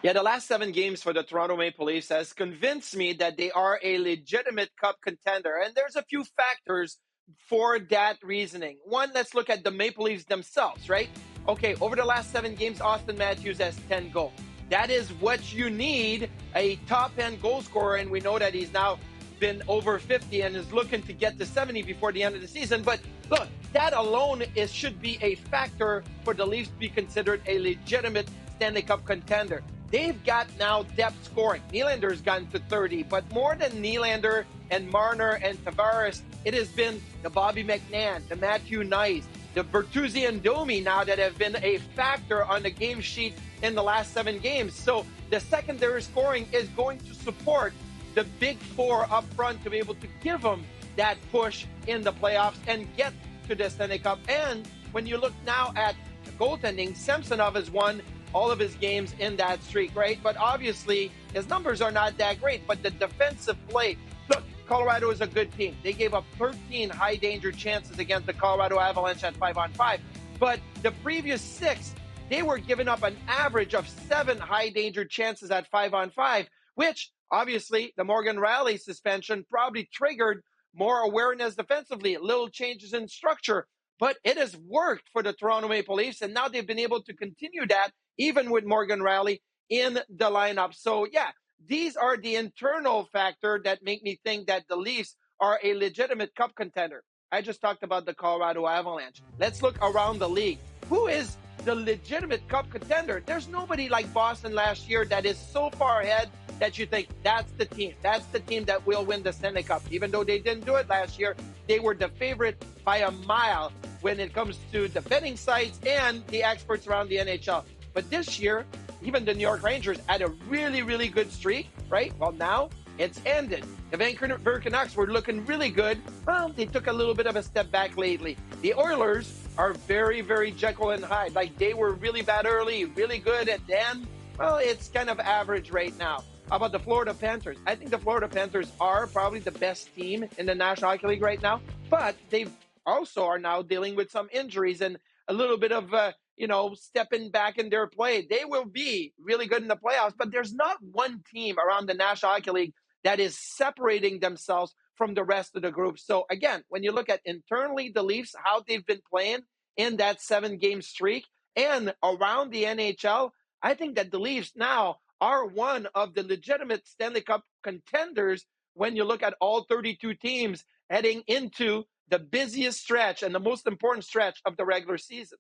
Yeah, the last 7 games for the Toronto Maple Leafs has convinced me that they are a legitimate cup contender. And there's a few factors for that reasoning. One, let's look at the Maple Leafs themselves, right? Okay, over the last 7 games, Austin Matthews has 10 goals. That is what you need, a top end goal scorer. And we know that he's now been over 50 and is looking to get to 70 before the end of the season. But look, that alone should be a factor for the Leafs to be considered a legitimate Stanley Cup contender. They've got now depth scoring. Nylander's gotten to 30, but more than Nylander and Marner and Tavares, it has been the Bobby McNabb, the Matthew Nice, the Bertuzzi and Domi now that have been a factor on the game sheet in the last 7 games. So the secondary scoring is going to support the big four up front to be able to give them that push in the playoffs and get to the Stanley Cup. And when you look now at the goaltending, Samsonov has won all of his games in that streak, right? But obviously, his numbers are not that great. But the defensive play, look, Colorado is a good team. They gave up 13 high-danger chances against the Colorado Avalanche at 5-on-5. But the previous 6, they were giving up an average of 7 high-danger chances at 5-on-5, which obviously the Morgan Rielly suspension probably triggered more awareness defensively, little changes in structure. But it has worked for the Toronto Maple Leafs, and now they've been able to continue that even with Morgan Rielly in the lineup. So, yeah, these are the internal factor that make me think that the Leafs are a legitimate cup contender. I just talked about the Colorado Avalanche. Let's look around the league. Who is the legitimate cup contender? There's nobody like Boston last year that is so far ahead that you think that's the team. That's the team that will win the Stanley Cup. Even though they didn't do it last year, they were the favorite by a mile when it comes to the betting sites and the experts around the NHL. But this year, even the New York Rangers had a really, really good streak, right? Well, now it's ended. The Vancouver Canucks were looking really good. Well, they took a little bit of a step back lately. The Oilers are very, very Jekyll and Hyde. Like, they were really bad early, really good, and then, well, it's kind of average right now. How about the Florida Panthers? I think the Florida Panthers are probably the best team in the National Hockey League right now, but they also are now dealing with some injuries and a little bit of stepping back in their play. They will be really good in the playoffs, but there's not one team around the National Hockey League that is separating themselves from the rest of the group. So again, when you look at internally the Leafs, how they've been playing in that 7-game streak and around the NHL, I think that the Leafs now are one of the legitimate Stanley Cup contenders when you look at all 32 teams heading into the busiest stretch and the most important stretch of the regular season.